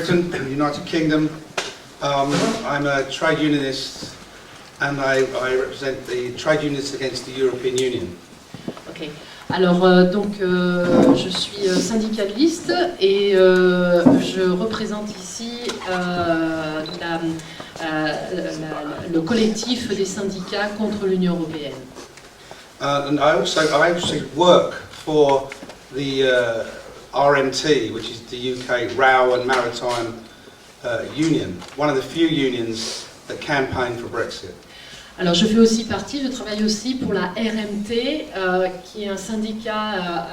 Britain, United Kingdom. I'm a trade unionist and I represent the trade unionists against the European Union. Ok. Alors, je suis syndicaliste et je représente ici le collectif des syndicats contre l'Union européenne. And I also work for the RMT, which is the UK Rail and Maritime Union, one of the few unions that campaign for Brexit. Alors je travaille aussi pour la RMT, qui est un syndicat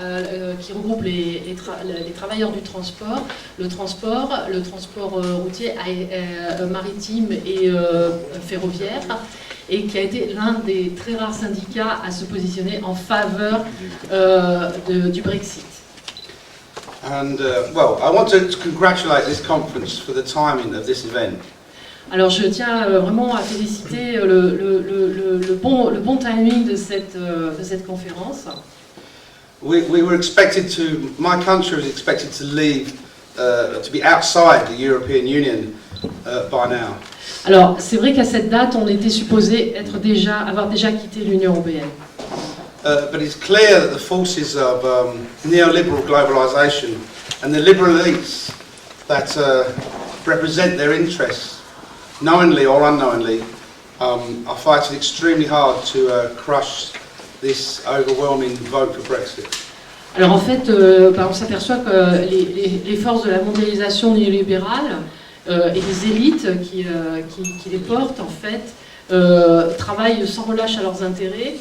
qui regroupe les travailleurs du transport, le transport routier, maritime et ferroviaire, et qui a été l'un des très rares syndicats à se positionner en faveur du Brexit. And I want to congratulate this conference for the timing of this event. Alors je tiens vraiment à féliciter le bon timing de cette conférence. We were expected to, my country was expected to leave, to be outside the European Union by now. Alors c'est vrai qu'à cette date on était supposé avoir déjà quitté l'Union européenne. But it's clear that the forces of neoliberal globalisation and the liberal elites that represent their interests, knowingly or unknowingly, are fighting extremely hard to crush this overwhelming vote for Brexit. Alors en fait, on s'aperçoit que les forces de la mondialisation néolibérale et les élites qui les portent, en fait, travaillent sans relâche à leurs intérêts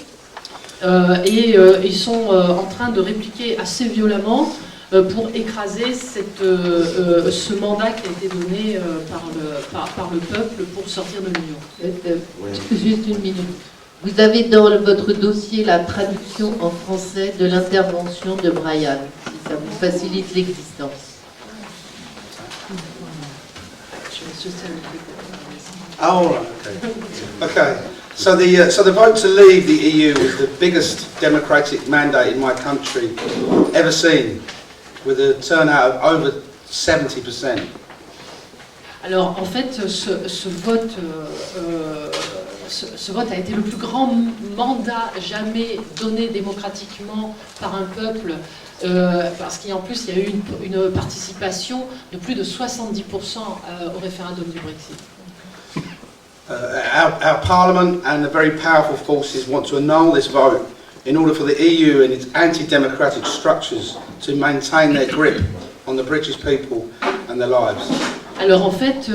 et ils sont en train de répliquer assez violemment pour écraser ce mandat qui a été donné par le peuple pour sortir de l'Union. Juste une minute. Vous avez dans votre dossier la traduction en français de l'intervention de Brian, si ça vous facilite l'existence. Oh, right, okay. So the vote to leave the EU was the biggest democratic mandate in my country ever seen, with a turnout of over 70%. Alors en fait, ce vote a été le plus grand mandat jamais donné démocratiquement par un peuple, parce qu'en plus il y a eu une participation de plus de 70% au référendum du Brexit. Our Parliament and the very powerful forces want to annul this vote in order for the EU and its anti-democratic structures to maintain their grip on the British people and their lives. Alors en fait,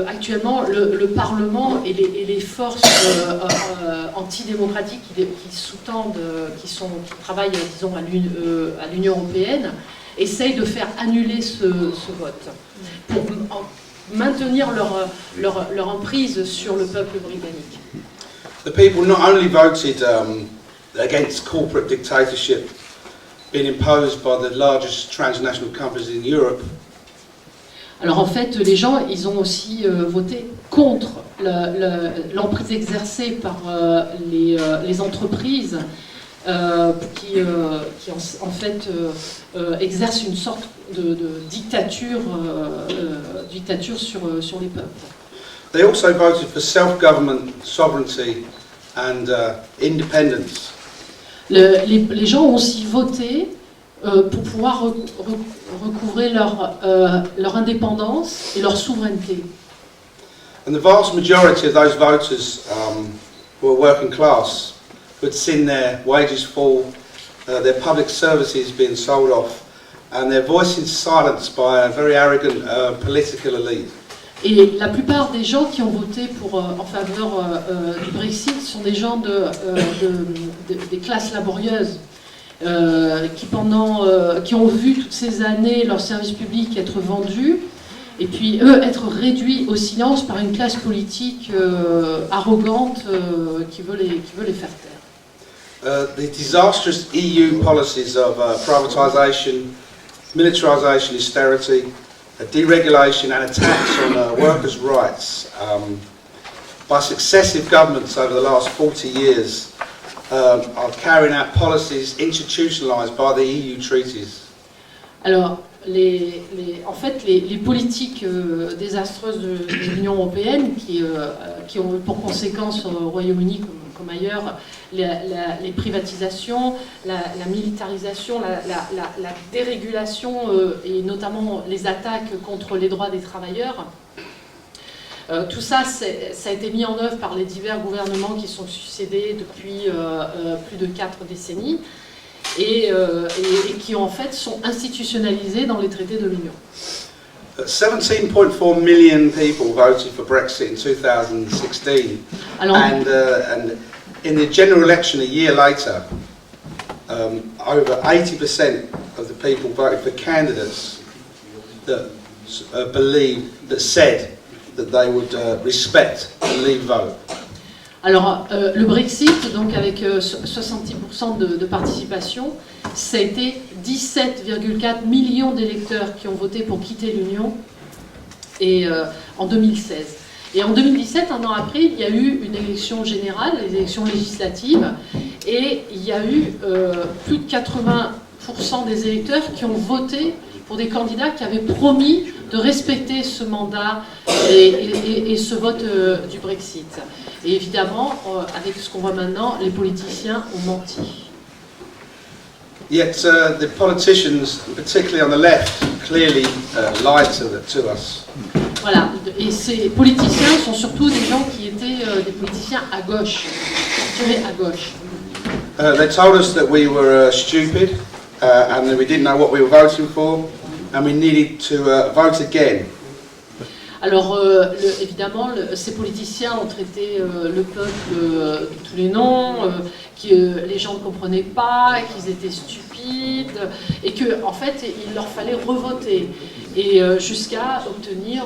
actuellement, le Parlement et les forces antidémocratiques qui sous-tendent, qui travaillent, disons, à l'Union européenne, essayent de faire annuler ce vote pour maintenir leur emprise sur le peuple britannique. The people not only voted against corporate dictatorship being imposed by the largest transnational companies in Europe. Alors en fait, les gens, ils ont aussi voté contre l'emprise exercée par les entreprises qui en fait exercent une sorte de dictature sur les peuples. They also voted for self-government, sovereignty and independence. Les gens ont aussi voté pour pouvoir recouvrer leur indépendance et leur souveraineté. And the vast majority of those voters were working class, who had seen their wages fall, their public services being sold off, and their voices silenced by a very arrogant political elite. Et la plupart des gens qui ont voté en faveur du Brexit sont des gens des classes laborieuses qui ont vu toutes ces années leurs services publics être vendus et puis eux être réduits au silence par une classe politique arrogante qui veut les faire taire. The disastrous EU policies of privatisation, militarisation, austerity, deregulation and attacks on workers' rights by successive governments over the last 40 years are carrying out policies institutionalised by the EU treaties. Alors, en fait, les politiques désastreuses de l'Union européenne, qui ont eu pour conséquence au Royaume UNI comme ailleurs, les privatisations, la militarisation, la dérégulation et notamment les attaques contre les droits des travailleurs. Tout ça, ça a été mis en œuvre par les divers gouvernements qui sont succédés depuis plus de 4 décennies et qui en fait sont institutionnalisés dans les traités de l'Union. 17.4 million people voted for Brexit in 2016, and in the general election a year later, over 80% of the people voted for candidates that said that they would respect the leave vote. Alors, le Brexit, donc avec 70% de participation, ça a été 17,4 millions d'électeurs qui ont voté pour quitter l'Union en 2016. Et en 2017, un an après, il y a eu une élection générale, les élections législatives, et il y a eu plus de 80% des électeurs qui ont voté pour des candidats qui avaient promis de respecter ce mandat et ce vote du Brexit. Et évidemment, avec ce qu'on voit maintenant, les politiciens ont menti. Yet the politicians, particularly on the left, clearly lied to us. Voilà, et ces politiciens sont surtout des gens qui étaient des politiciens à gauche, tirés à gauche. They told us that we were stupid and that we didn't know what we were voting for and we needed to vote again. Alors, évidemment, ces politiciens ont traité le peuple de tous les noms, que les gens ne comprenaient pas, qu'ils étaient stupides, et qu'en fait, il leur fallait revoter, et jusqu'à obtenir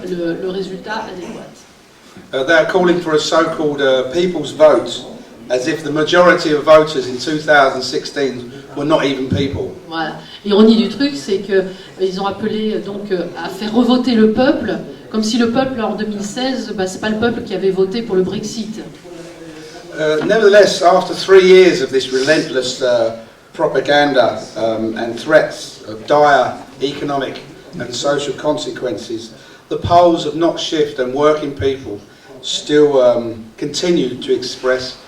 le résultat adéquat. They are calling for a so-called people's vote, as if the majority of voters in 2016 were not even people. Voilà. L'ironie du truc, c'est qu'ils ont appelé donc à faire revoter le peuple, comme si le peuple en 2016, c'est pas le peuple qui avait voté pour le Brexit. Nevertheless, after 3 years of this relentless propaganda and threats of dire economic and social consequences, the polls have not shifted, and working people still continue to express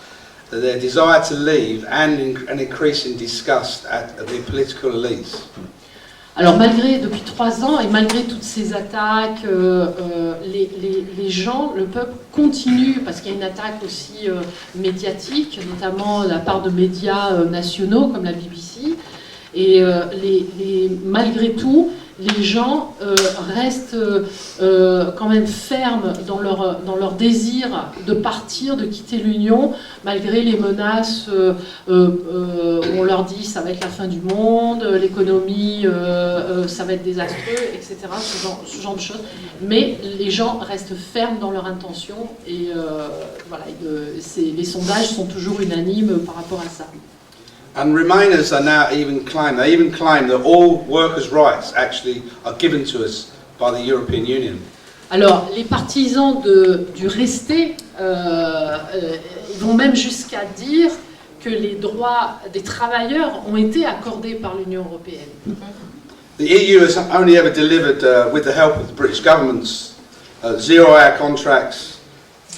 their desire to leave and an increasing disgust at the political elites. Alors depuis 3 ans, et malgré toutes ces attaques, les gens, le peuple continue, parce qu'il y a une attaque aussi médiatique, notamment de la part de médias nationaux comme la BBC, et malgré tout, les gens restent quand même fermes dans leur désir de partir, de quitter l'Union, malgré les menaces où on leur dit ça va être la fin du monde, l'économie ça va être désastreux, etc. Ce genre de choses. Mais les gens restent fermes dans leur intention et voilà, les sondages sont toujours unanimes par rapport à ça. And Remainers are now even claim that all workers' rights actually are given to us by the European Union. Alors, les partisans du resté ils vont même jusqu'à dire que les droits des travailleurs ont été accordés par l'Union européenne. The EU has only ever delivered, with the help of the British governments, 0-hour contracts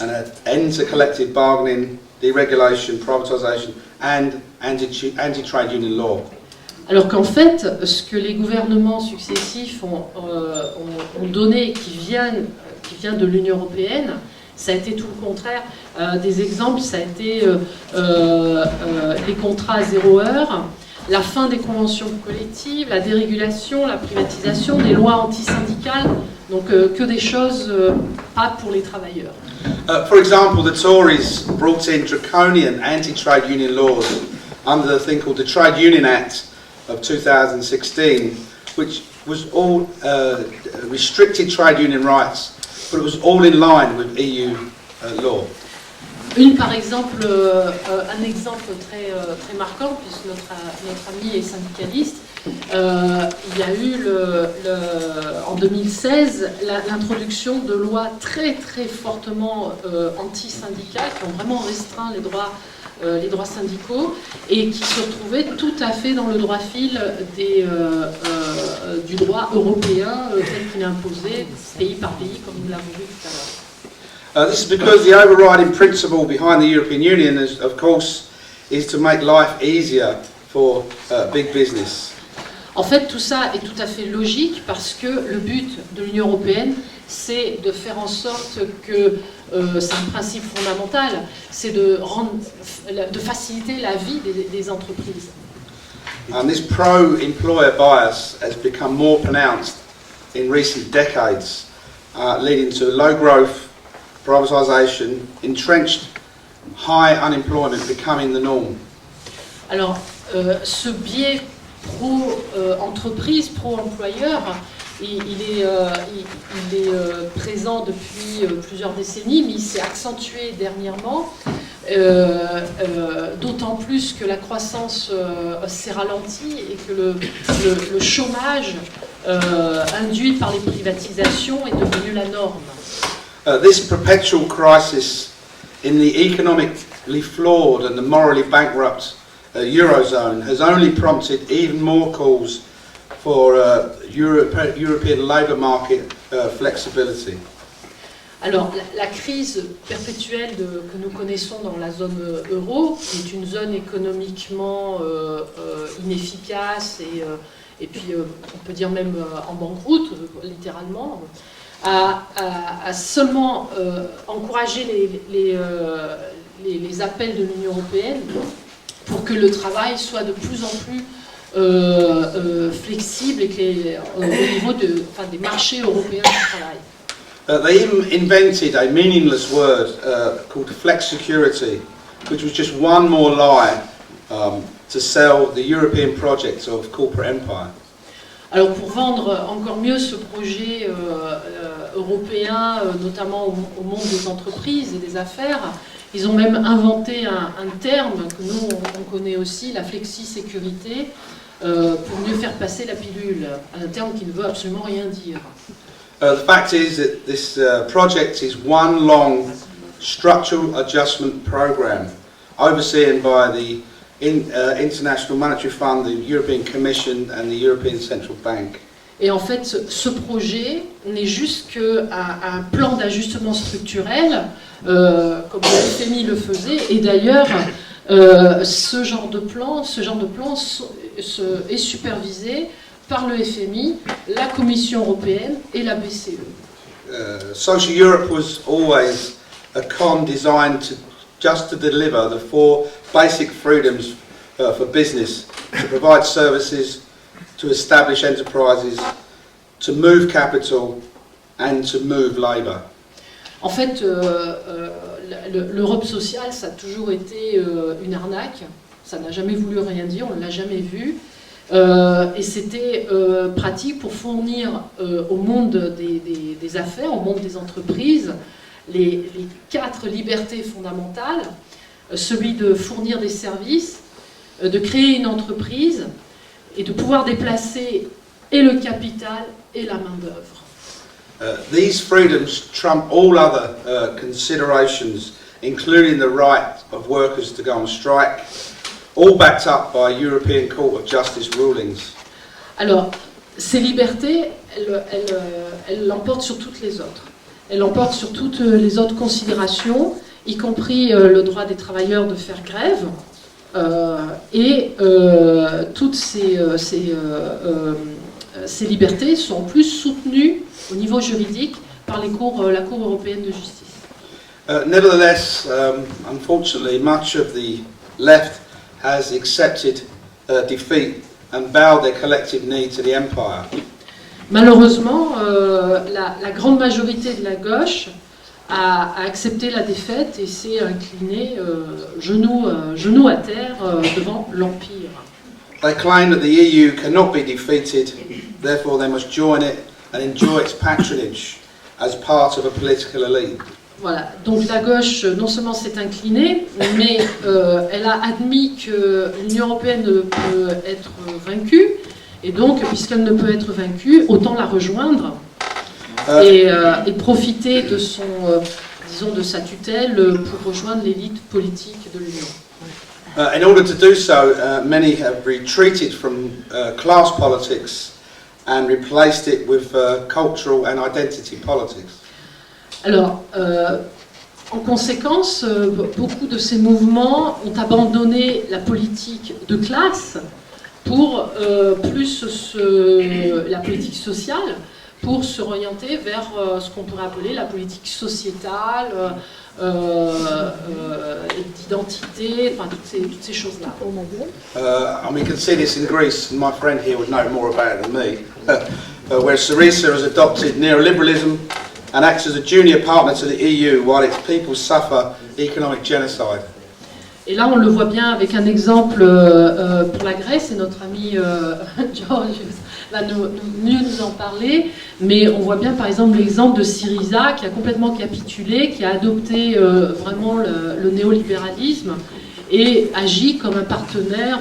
and an end to collective bargaining, deregulation, privatisation and anti-trade union law. Alors qu'en fait, ce que les gouvernements successifs ont donné, qui vient de l'Union européenne, ça a été tout le contraire. Des exemples, ça a été les contrats à 0 heure, la fin des conventions collectives, la dérégulation, la privatisation, des lois antisyndicales, donc que des choses pas pour les travailleurs. For example, the Tories brought in draconian anti-trade union laws under the thing called the Trade Union Act of 2016, which was all restricted trade union rights, but it was all in line with EU law. Par exemple, un exemple très marquant, puisque notre ami est syndicaliste, il y a eu en 2016 l'introduction de lois très fortement anti-syndicales qui ont vraiment restreint les droits les droits syndicaux, et qui se retrouvait tout à fait dans le droit fil du droit européen tel qu'il est imposé, pays par pays, comme nous l'avons vu tout à l'heure. This is because the overriding principle behind the European Union, is, of course, is to make life easier for big business. En fait, tout ça est tout à fait logique parce que le but de l'Union européenne, c'est de faire en sorte que, c'est un principe fondamental, c'est de faciliter la vie des entreprises. And this pro-employer bias has become more pronounced in recent decades, leading to low growth, privatisation, entrenched high unemployment becoming the norm. Alors, ce biais pro-entreprise, pro-employeur, il est présent depuis plusieurs décennies, mais il s'est accentué dernièrement, d'autant plus que la croissance s'est ralentie et que le chômage induit par les privatisations est devenu la norme. This perpetual crisis in the economically flawed and the morally bankrupt Eurozone has only prompted even more calls for European labour market flexibility. Alors, la crise perpétuelle que nous connaissons dans la zone euro, qui est une zone économiquement inefficace et puis on peut dire même en banqueroute, littéralement, a seulement encouragé les appels de l'Union européenne pour que le travail soit de plus en plus flexible et que au niveau des marchés européens du travail. They even invented a meaningless word called flexicurity, which was just one more lie to sell the European project of corporate empire. Alors pour vendre encore mieux ce projet européen, notamment au monde des entreprises et des affaires, ils ont même inventé un terme que nous on connaît aussi, la flexi-sécurité, pour mieux faire passer la pilule, un terme qui ne veut absolument rien dire. The fact is that this project is one long structural adjustment program overseen by the International Monetary Fund, the European Commission and the European Central Bank. Et en fait, ce projet n'est juste qu'un plan d'ajustement structurel, comme le FMI le faisait, et d'ailleurs, ce genre de plan est supervisé par le FMI, la Commission européenne et la BCE. Social Europe was always a con designed to deliver the four basic freedoms for business: to provide services, to establish enterprises, to move capital, and to move labour. En fait, l'Europe sociale, ça a toujours été une arnaque. Ça n'a jamais voulu rien dire, on ne l'a jamais vu. Et c'était pratique pour fournir au monde des affaires, au monde des entreprises, les 4 libertés fondamentales, celui de fournir des services, de créer une entreprise et de pouvoir déplacer et le capital et la main-d'œuvre. These freedoms trump all other considerations, including the right of workers to go on strike, all backed up by European Court of Justice rulings. Alors, ces libertés, elles l'emportent sur toutes les autres. Elles l'emportent sur toutes les autres considérations, y compris le droit des travailleurs de faire grève, et toutes ces libertés sont en plus soutenues au niveau juridique par la Cour européenne de justice. Nevertheless, unfortunately, much of the left has accepted defeat and bowed their collective knee to the empire. Malheureusement, la grande majorité de la gauche a accepté la défaite et s'est incliné genou à terre devant l'Empire. They claim that the EU cannot be defeated, therefore they must join it and enjoy its patronage as part of a political elite. Voilà, donc la gauche non seulement s'est inclinée, mais elle a admis que l'Union européenne ne peut être vaincue, et donc, puisqu'elle ne peut être vaincue, autant la rejoindre et profiter de de sa tutelle pour rejoindre l'élite politique de l'Union. In order to do so, many have retreated from class politics and replaced it with cultural and identity politics. Alors, en conséquence, beaucoup de ces mouvements ont abandonné la politique de classe pour la politique sociale, pour s'orienter vers ce qu'on pourrait appeler la politique sociétale, d'identité, enfin toutes ces choses-là. And we can see this in Greece, and my friend here would know more about it than me, where Syriza has adopted neoliberalism and acts as a junior partner to the EU while its people suffer economic genocide. Et là, on le voit bien avec un exemple pour la Grèce, et notre ami George va mieux nous en parler, mais on voit bien par exemple l'exemple de Syriza qui a complètement capitulé, qui a adopté vraiment le néolibéralisme et agit comme un partenaire,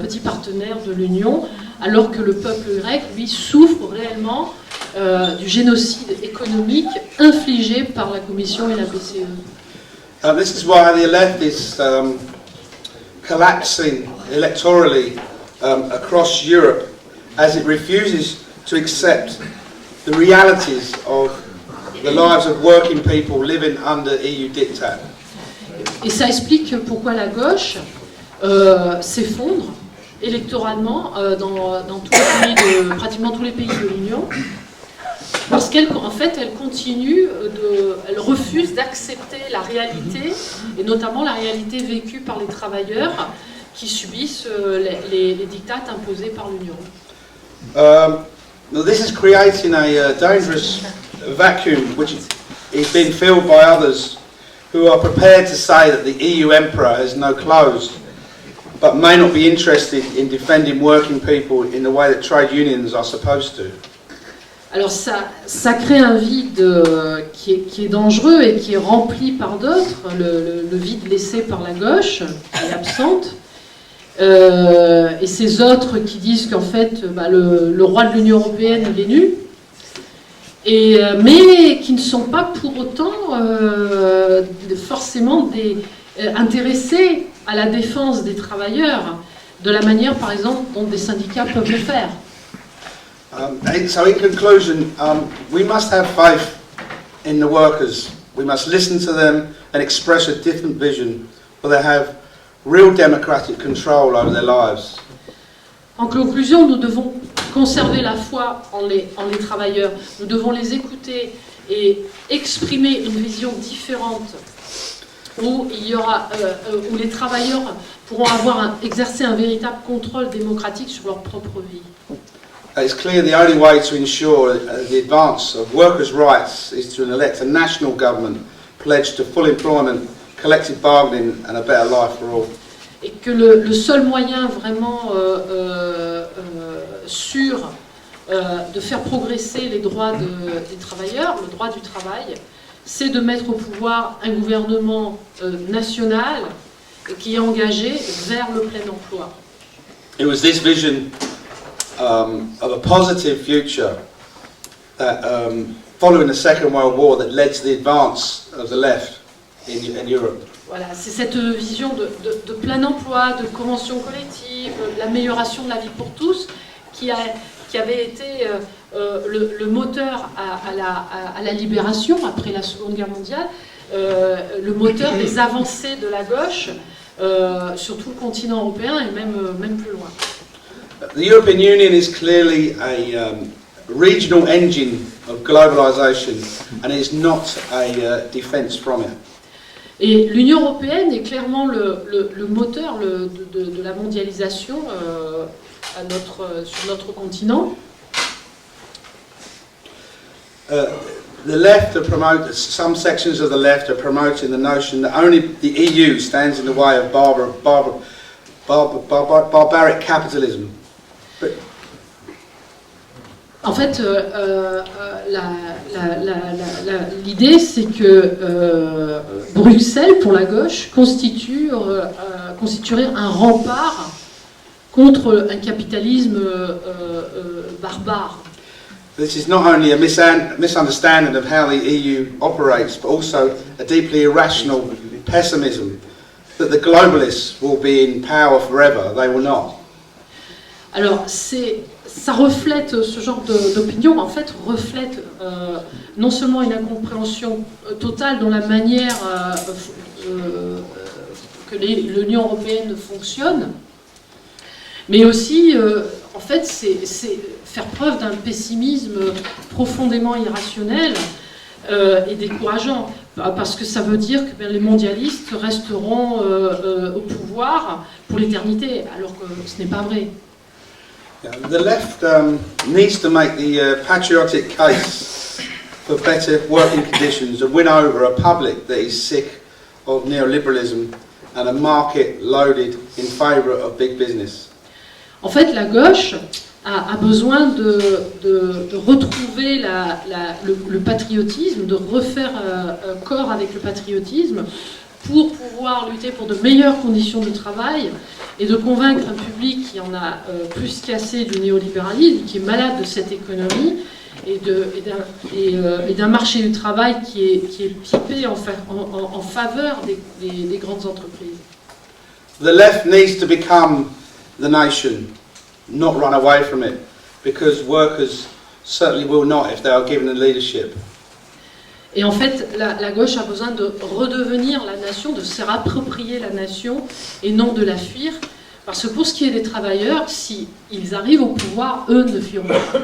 petit partenaire de l'Union, alors que le peuple grec, lui, souffre réellement du génocide économique infligé par la Commission et la BCE. This is why the left is collapsing electorally across Europe as it refuses to accept the realities of the lives of working people living under EU diktat. Et ça explique pourquoi la gauche s'effondre électoralement dans tous les pays pratiquement tous les pays de l'Union. Parce qu'en fait, elle refuse d'accepter la réalité, et notamment la réalité vécue par les travailleurs qui subissent les diktats imposés par l'Union. This is creating a dangerous vacuum which is being filled by others who are prepared to say that the EU emperor has no clothes, but may not be interested in defending working people in the way that trade unions are supposed to. Alors ça crée un vide qui est dangereux et qui est rempli par d'autres, le vide laissé par la gauche, qui est absente, et ces autres qui disent qu'en fait le roi de l'Union européenne il est nu, mais qui ne sont pas pour autant forcément intéressés à la défense des travailleurs, de la manière par exemple dont des syndicats peuvent le faire. So in conclusion, we must have faith in the workers. We must listen to them and express a different vision, where they have real democratic control over their lives. En conclusion, nous devons conserver la foi en les travailleurs. Nous devons les écouter et exprimer une vision différente où les travailleurs pourront exercer un véritable contrôle démocratique sur leur propre vie. It's clear the only way to ensure the advance of workers' rights is to elect a national government pledged to full employment, collective bargaining and a better life for all. Et que le seul moyen vraiment sûr de faire progresser les droits des travailleurs, le droit du travail, c'est de mettre au pouvoir un gouvernement national qui est engagé vers le plein emploi. It was this vision of a positive future that, following the Second World War, that led to the advance of the left in Europe. Voilà, c'est cette vision de plein emploi, de convention collective, l'amélioration de la vie pour tous, qui avait été le moteur à la libération après la Seconde Guerre mondiale, le moteur des avancées de la gauche sur tout le continent européen et même plus loin. The European Union is clearly a regional engine of globalisation and is not a defence from it. Et l'Union européenne est clairement le moteur de la mondialisation sur notre continent. The left some sections of the left are promoting the notion that only the EU stands in the way of barbaric capitalism. En fait, l'idée, c'est que Bruxelles, pour la gauche, constituerait un rempart contre un capitalisme barbare. This is not only a misunderstanding of how the EU operates, but also a deeply irrational pessimism that the globalists will be in power forever. They will not. Alors, ça reflète, ce genre d'opinion, en fait, reflète non seulement une incompréhension totale dans la manière que l'Union européenne fonctionne, mais aussi, en fait, c'est faire preuve d'un pessimisme profondément irrationnel et décourageant, parce que ça veut dire que les mondialistes resteront au pouvoir pour l'éternité, alors que ce n'est pas vrai. The left needs to make the patriotic case for better working conditions and win over a public that is sick of neoliberalism and a market loaded in favour of big business. En fait, la gauche a besoin de retrouver le patriotisme, de refaire corps avec le patriotisme pour pouvoir lutter pour de meilleures conditions de travail et de convaincre un public qui en a plus qu'assez du néolibéralisme, qui est malade de cette économie et d'un marché du travail qui est pipé en faveur des grandes entreprises. The left needs to become the nation, not run away from it, because workers certainly will not if they are given the leadership. Et en fait, la gauche a besoin de redevenir la nation, de se réapproprier la nation et non de la fuir. Parce que pour ce qui est des travailleurs, si ils arrivent au pouvoir, eux ne fuiront pas.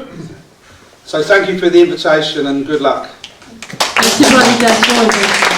So thank you for the invitation and good luck. Merci pour l'invitation et bonne chance.